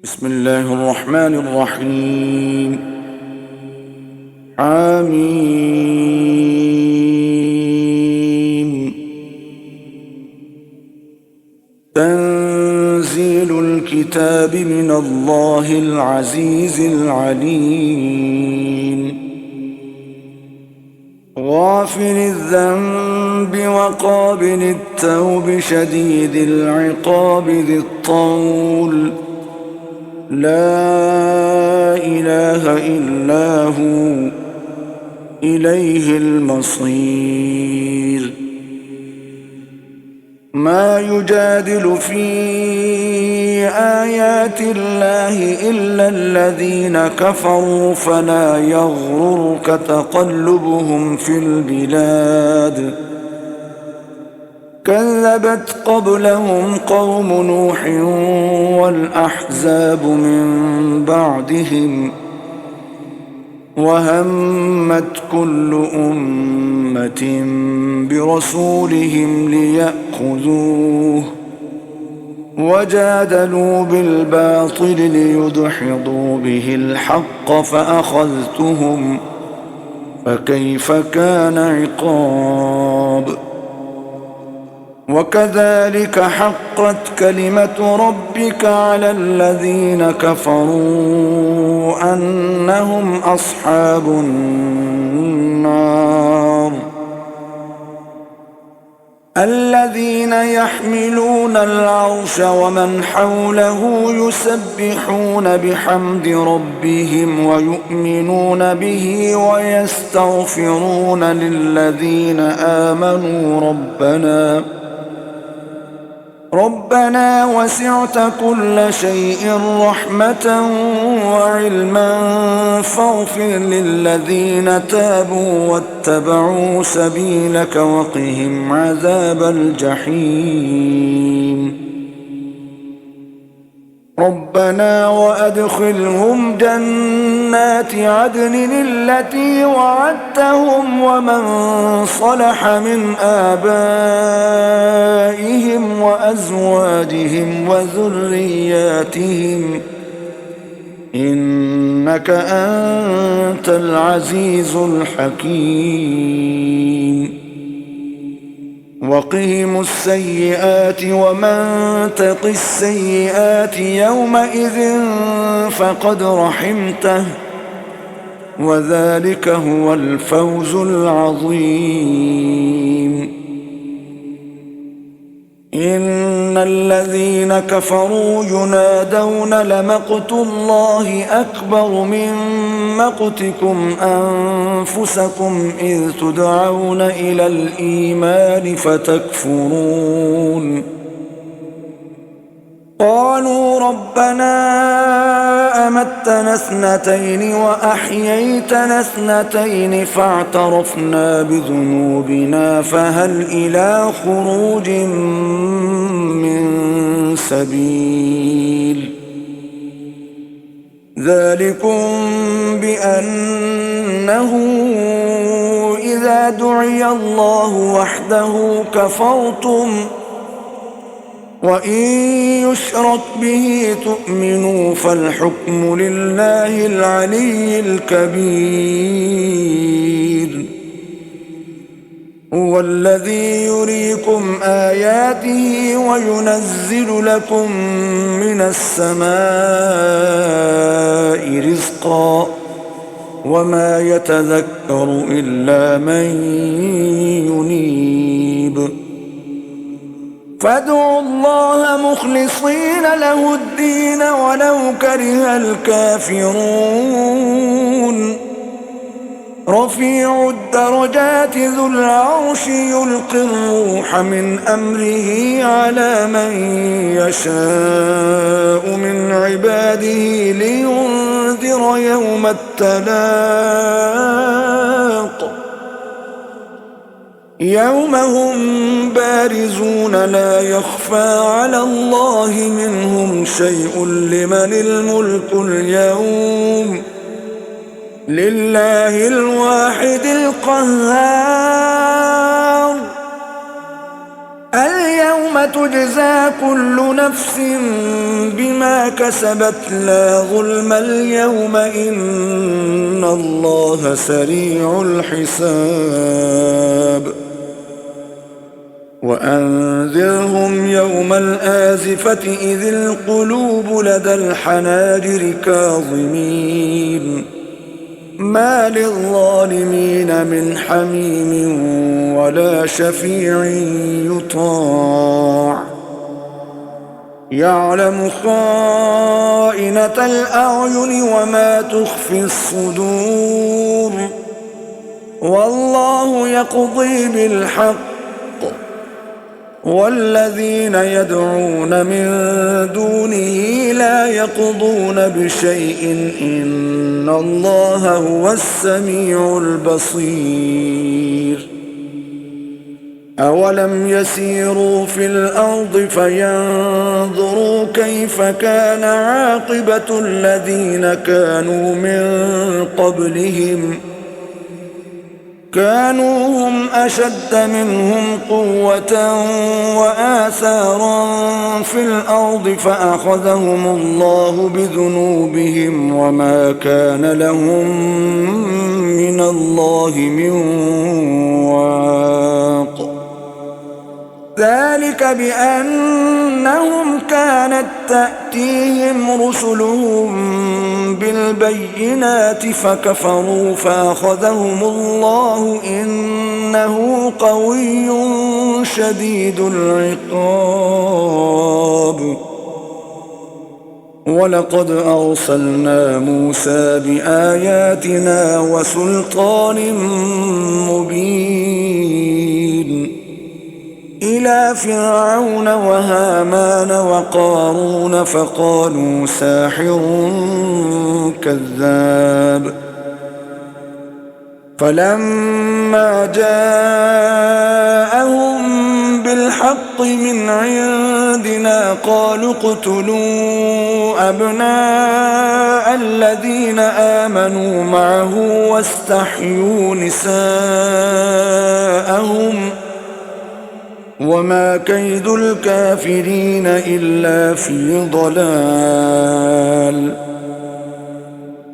بسم الله الرحمن الرحيم. حميم. تنزيل الكتاب من الله العزيز العليم. غافر الذنب وقابل التوب شديد العقاب ذي الطول لا إله إلا هو إليه المصير. ما يجادل في آيات الله إلا الذين كفروا فلا يغررك تقلبهم في البلاد. كذبت قبلهم قوم نوح والأحزاب من بعدهم وهمت كل أمة برسولهم ليأخذوه وجادلوا بالباطل ليدحضوا به الحق فأخذتهم فكيف كان عقاب. وكذلك حقت كلمة ربك على الذين كفروا أنهم أصحاب النار. الذين يحملون العرش ومن حوله يسبحون بحمد ربهم ويؤمنون به ويستغفرون للذين آمنوا ربنا وسعت كل شيء رحمة وعلما فاغفر للذين تابوا واتبعوا سبيلك وقهم عذاب الجحيم. ربنا وأدخلهم جنات عدن التي وعدتهم ومن صلح من آبائهم وأزواجهم وذرياتهم إنك أنت العزيز الحكيم. وقهم السيئات ومن تق السيئات يومئذ فقد رحمته وذلك هو الفوز العظيم. إن الذين كفروا ينادون لمقت الله أكبر من مقتكم أنفسكم إذ تدعون إلى الإيمان فتكفرون. قالوا ربنا أمتنا اثنتين وأحييتنا اثنتين فاعترفنا بذنوبنا فهل إلى خروج من سبيل. ذلكم بأنه إذا دعي الله وحده كفرتم وإن يشرك به تؤمنوا فالحكم لله العلي الكبير. هو الذي يريكم آياته وينزل لكم من السماء رزقا وما يتذكر إلا من ينيب. فادعوا الله مخلصين له الدين ولو كره الكافرون. رفيع الدرجات ذو العرش يلقي الروح من أمره على من يشاء من عباده لينذر يوم التلاق يوم هم بارزون لا يخفى على الله منهم شيء. لمن الملك اليوم لله الواحد القهار. اليوم تجزى كل نفس بما كسبت لا ظلم اليوم إن الله سريع الحساب وأنذرهم يوم الآزفة إذ القلوب لدى الحناجر كاظمين ما للظالمين من حميم ولا شفيع يطاع يعلم خائنة الأعين وما تخفي الصدور والله يقضي بالحق والذين يدعون من دونه لا يقضون بشيء إن الله هو السميع البصير أولم يسيروا في الأرض فينظروا كيف كان عاقبة الذين كانوا من قبلهم كانوا هم أشد منهم قوة وآثارا في الأرض فأخذهم الله بذنوبهم وما كان لهم من الله من واق ذلك بأنهم كانت تأتيهم رسلهم بالبينات فكفروا فأخذهم الله إنه قوي شديد العقاب ولقد أرسلنا موسى بآياتنا وسلطان مبين إلى فرعون وهامان وقارون فقالوا ساحر كذاب فلما جاءهم بالحق من عندنا قالوا اقتلوا أبناء الذين آمنوا معه واستحيوا نساءهم وما كيد الكافرين إلا في ضلال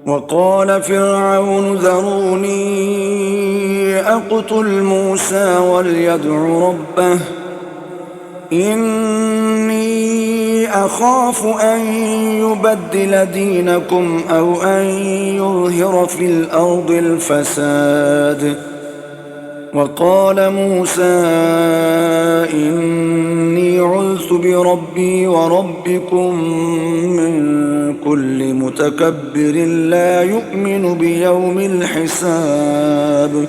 وقال فرعون ذروني أقتل موسى وليدع ربه إني أخاف أن يبدل دينكم أو أن يظهر في الأرض الفساد وقال موسى إني عذت بربي وربكم من كل متكبر لا يؤمن بيوم الحساب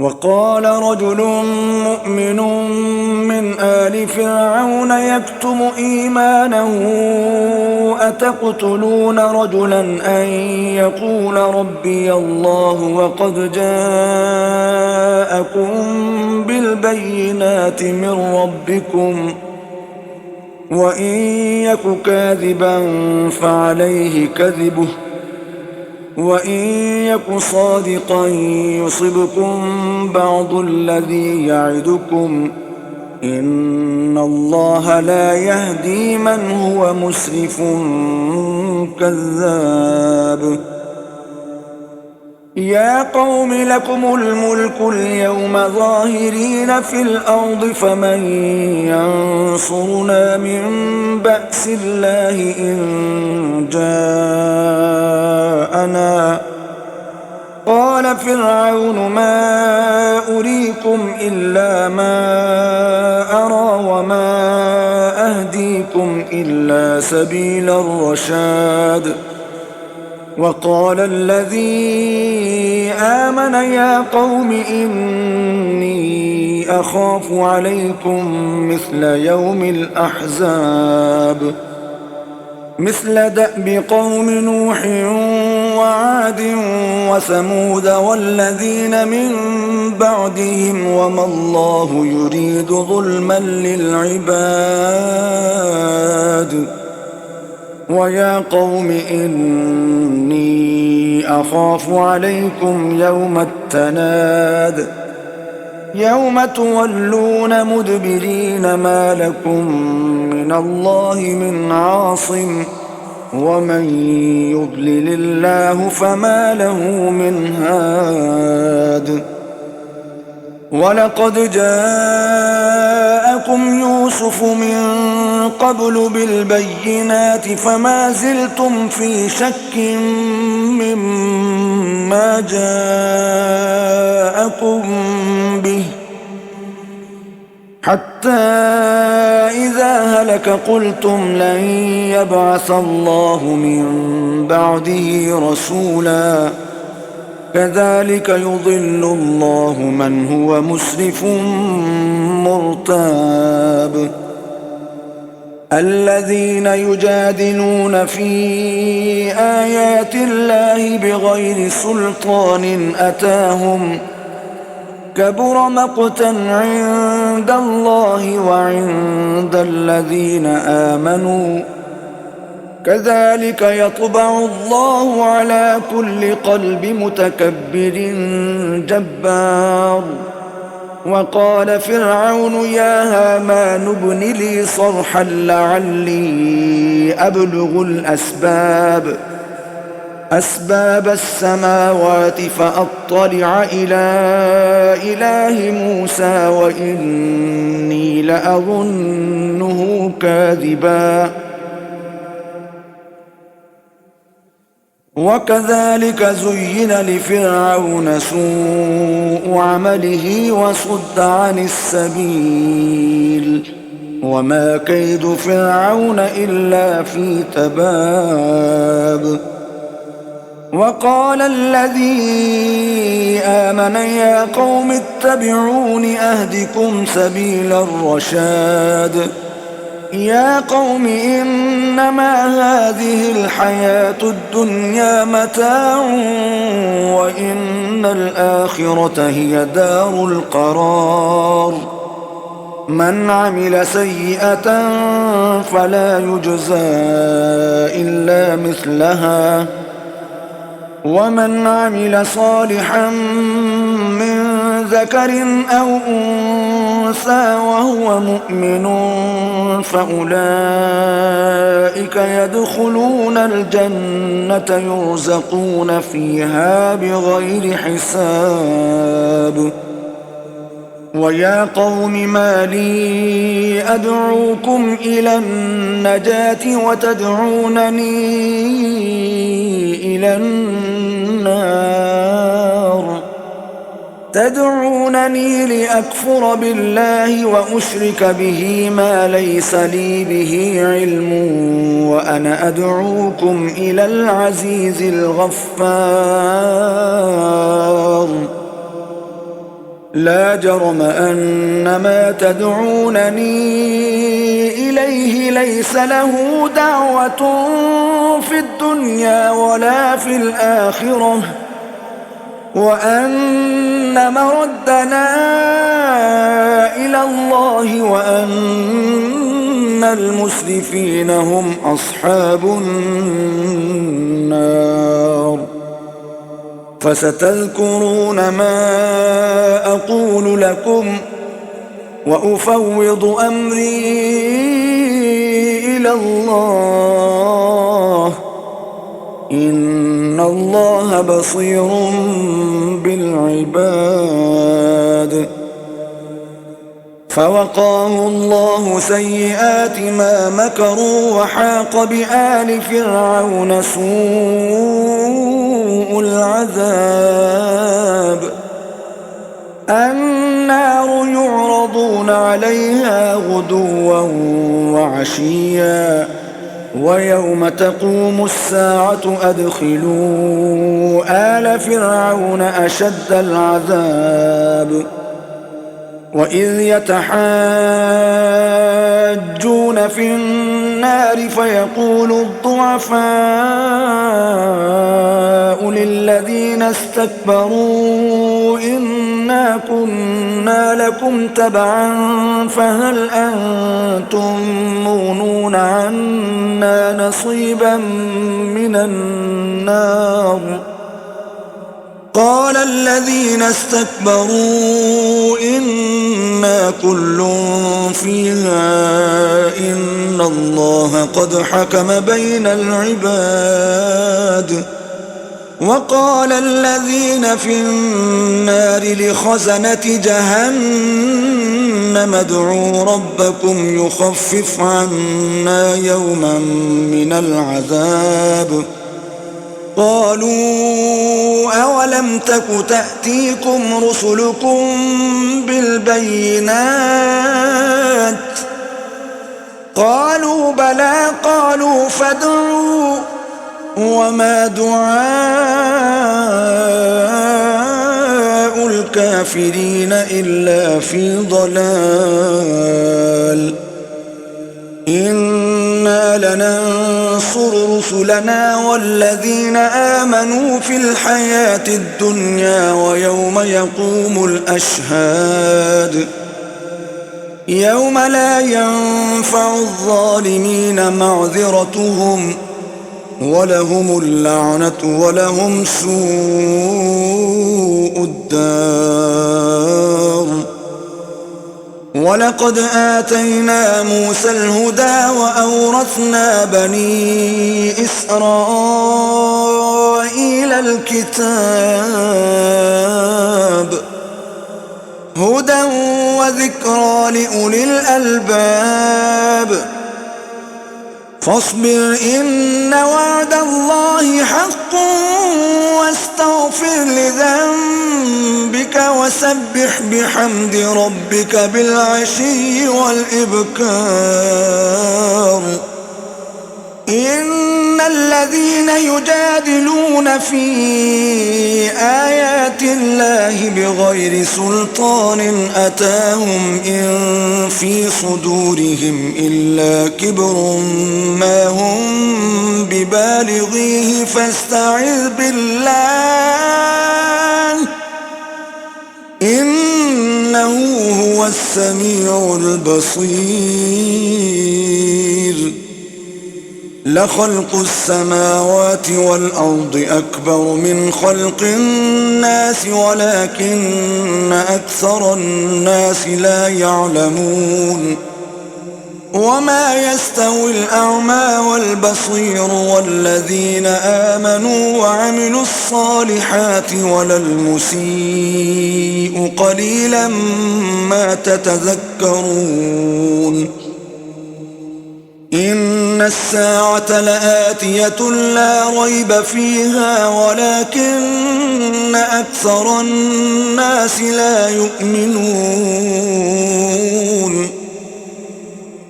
وقال رجل مؤمن من آل فرعون يكتم إيمانه أتقتلون رجلا أن يقول ربي الله وقد جاءكم بالبينات من ربكم وإن يك كاذبا فعليه كذبه وإن يك صادقا يصبكم بعض الذي يعدكم إن الله لا يهدي من هو مسرف كذاب يا قوم لكم الملك اليوم ظاهرين في الأرض فمن ينصرنا من بأس الله إن جاءنا قال فرعون ما أريكم إلا ما أرى وما أهديكم إلا سبيل الرشاد وقال الذي آمن يا قوم إني أخاف عليكم مثل يوم الأحزاب مثل دأب قوم نوح وعاد وثمود والذين من بعدهم وما الله يريد ظلما للعباد ويا قوم إني أخاف عليكم يوم التناد يوم تولون مدبرين ما لكم من الله من عاصم ومن يضلل الله فما له من هاد ولقد جاءكم يوسف من قبل بالبينات فما زلتم في شك مما جاءكم به حتى إذا هلك قلتم لن يبعث الله من بعده رسولا كذلك يضل الله من هو مسرف مرتاب الذين يجادلون في آيات الله بغير سلطان أتاهم كبر مقتا عند الله وعند الذين آمنوا كذلك يطبع الله على كل قلب متكبر جبار وقال فرعون يا هامان ابن لي صرحا لعلي أبلغ أسباب السماوات فأطلع إلى إله موسى وإني لأظنه كاذبا وكذلك زين لفرعون سوء عمله وصد عن السبيل وما كيد فرعون إلا في تباب وقال الذي آمن يا قوم اتبعون أهدكم سبيل الرشاد يا قوم إنما هذه الحياة الدنيا متاع وإن الآخرة هي دار القرار من عمل سيئة فلا يجزى إلا مثلها ومن عمل صالحا من ذكر أو أنثى وهو مؤمن فأولئك يدخلون الجنة يرزقون فيها بغير حساب ويا قوم ما لي أدعوكم إلى النجاة وتدعونني إلى النار تدعونني لأكفر بالله وأشرك به ما ليس لي به علم وأنا أدعوكم إلى العزيز الغفار لا جرم أن ما تدعونني إليه ليس له دعوة في الدنيا ولا في الآخرة وأن مردنا إلى الله وأن المسرفين هم أصحاب النار فستذكرون ما أقول لكم وأفوض أمري إلى الله إن الله بصير بالعباد فوقاه الله سيئات ما مكروا وحاق بآل فرعون سوء العذاب النار يعرضون عليها غدوا وعشيا ويوم تقوم الساعة أدخلوا آل فرعون أشد العذاب وإذ يتحاجون في النار فيقول الضعفاء للذين استكبروا إنا كنا لكم تبعا فهل أنتم مغنون عنا نصيبا من النار قال الذين استكبروا إنا كل فيها إن الله قد حكم بين العباد. وقال الذين في النار لخزنة جهنم ادعوا ربكم يخفف عنا يوما من العذاب. قالوا أولم تك تأتيكم رسلكم بالبينات قالوا بلى قالوا فادعوا وما دعاء الكافرين إلا في ضلال. إنا لننصر رسلنا والذين آمنوا في الحياة الدنيا ويوم يقوم الأشهاد يوم لا ينفع الظالمين معذرتهم ولهم اللعنة ولهم سوء الدار. ولقد آتينا موسى الهدى وأورثنا بني إسرائيل الكتاب هدى وذكرى لأولي الألباب. فاصبر إن وعد الله حق واستغفر لذنبك وسبح بحمد ربك بالعشي والإبكار. إن الذين يجادلون في آيات الله بغير سلطان أتاهم إن في صدورهم إلا كبر ما هم ببالغيه فاستعذ بالله إنه هو السميع البصير. لخلق السماوات والأرض أكبر من خلق الناس ولكن أكثر الناس لا يعلمون. وما يستوي الأعمى والبصير والذين آمنوا وعملوا الصالحات ولا المسيء قليلا ما تتذكرون. إن الساعة لآتية لا ريب فيها ولكن أكثر الناس لا يؤمنون.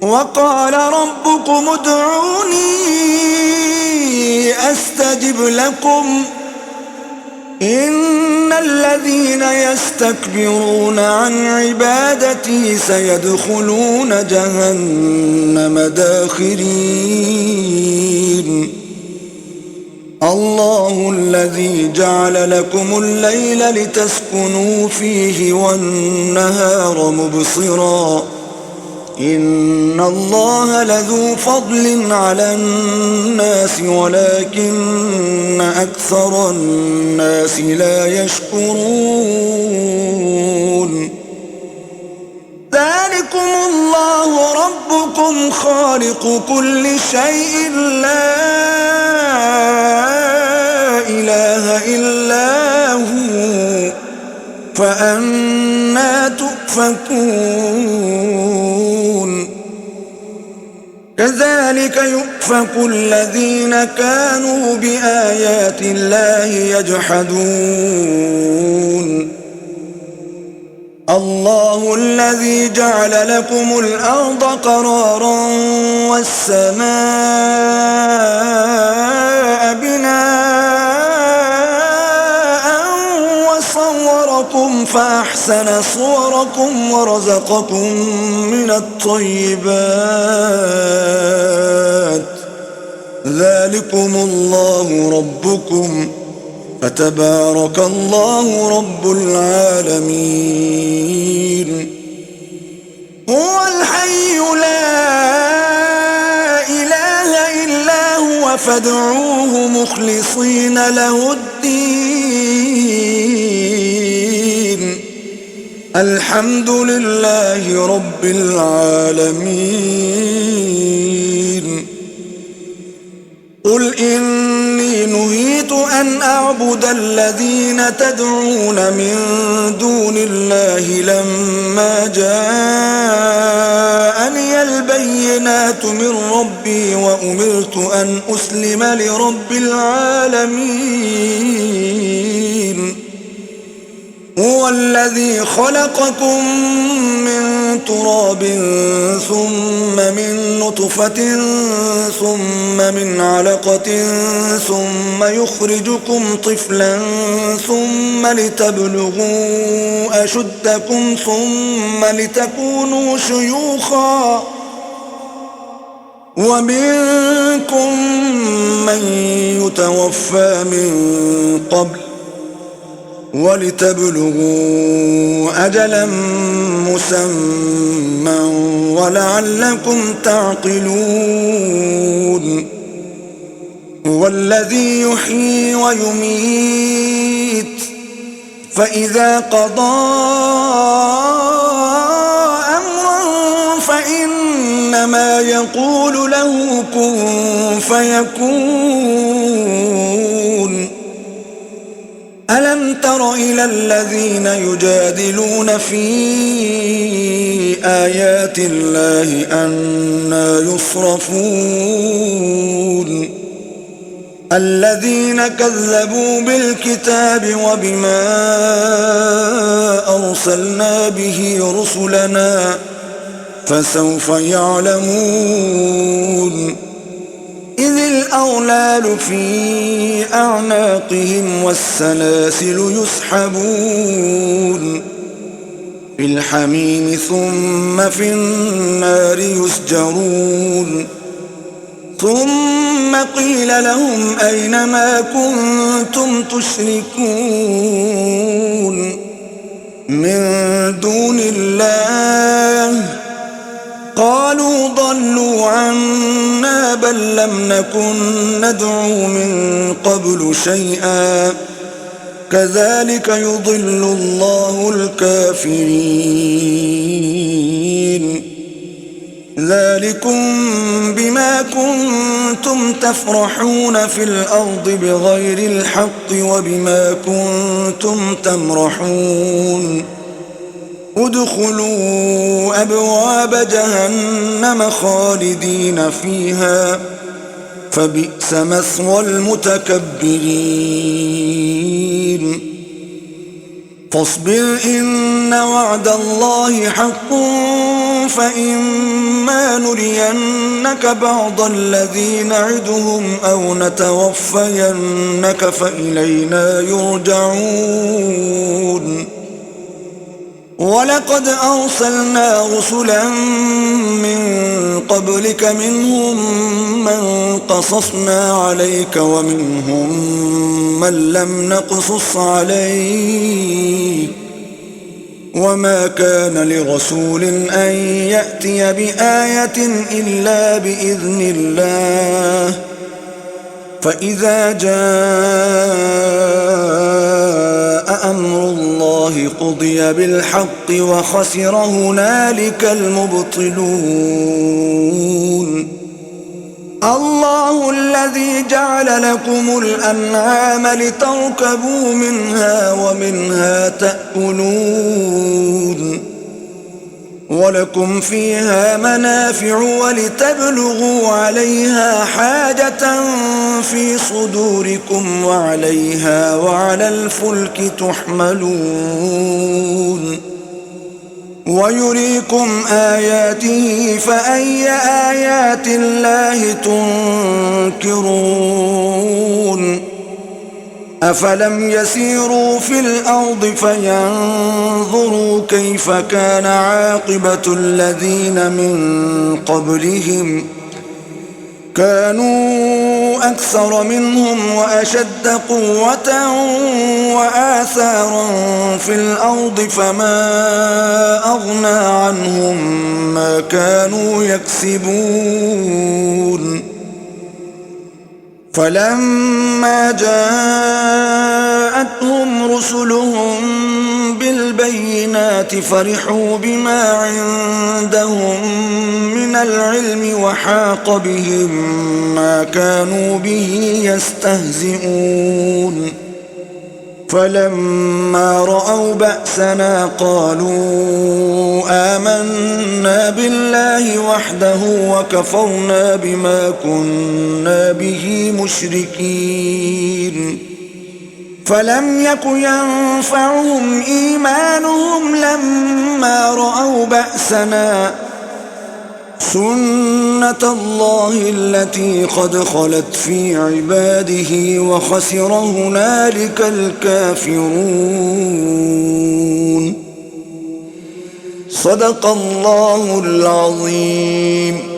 وقال ربكم ادعوني أستجب لكم إن الذين يستكبرون عن عبادتي سيدخلون جهنم داخرين. الله الذي جعل لكم الليل لتسكنوا فيه والنهار مبصرا إن الله لذو فضل على الناس ولكن أكثر الناس لا يشكرون. ذلكم الله ربكم خالق كل شيء لا إله إلا هو فأنى تؤفكون. كذلك يؤفك الذين كانوا بآيات الله يجحدون. الله الذي جعل لكم الأرض قرارا والسماء بناء وصوركم فأحسن صوركم ورزقكم من الطيبات. ذلكم الله ربكم فتبارك الله رب العالمين. هو الحي لا إله إلا هو فادعوه مخلصين له الدين الحمد لله رب العالمين قل إني نهيت أن أعبد الذين تدعون من دون الله لما جاءني البينات من ربي وأمرت أن أسلم لرب العالمين هو الذي خلقكم من تراب ثم من نطفة ثم من علقة ثم يخرجكم طفلا ثم لتبلغوا أشدكم ثم لتكونوا شيوخا ومنكم من يتوفى من قبل ولتبلغوا أجلا مسمى ولعلكم تعقلون هو الذي يحيي ويميت فإذا قضى أمرا فإنما يقول له كن فيكون ألم تر إلى الذين يجادلون في آيات الله أنى يصرفون الذين كذبوا بالكتاب وبما أرسلنا به رسلنا فسوف يعلمون إذ الأغلال في أعناقهم والسلاسل يسحبون في الحميم ثم في النار يسجرون ثم قيل لهم أين ما كنتم تشركون من دون الله قالوا ضلوا عنا بل لم نكن ندعو من قبل شيئا كذلك يضل الله الكافرين ذلكم بما كنتم تفرحون في الأرض بغير الحق وبما كنتم تمرحون ادخلوا أبواب جهنم خالدين فيها فبئس مثوى المتكبرين فاصبر إن وعد الله حق فإما نرينك بعض الذي نعدهم أو نتوفينك فإلينا يرجعون ولقد أرسلنا رسلا من قبلك منهم من قصصنا عليك ومنهم من لم نقصص عليك وما كان لرسول أن يأتي بآية إلا بإذن الله فإذا جاء أمر الله قضي بالحق وخسر هنالك المبطلون الله الذي جعل لكم الأنعام لتركبوا منها ومنها تأكلون ولكم فيها منافع ولتبلغوا عليها حاجة في صدوركم وعليها وعلى الفلك تحملون ويريكم آياته فأي آيات الله تنكرون أفلم يسيروا في الأرض فينظروا كيف كان عاقبة الذين من قبلهم كانوا أكثر منهم وأشد قوة وآثارا في الأرض فما أغنى عنهم ما كانوا يكسبون فلما جاءتهم رسلهم بالبينات فرحوا بما عندهم من العلم وحاق بهم ما كانوا به يستهزئون فلما رأوا بأسنا قالوا آمنا بالله وحده وكفرنا بما كنا به مشركين فلم يك ينفعهم إيمانهم لما رأوا بأسنا سنة الله التي قد خلت في عباده وخسر هنالك الكافرون. صدق الله العظيم.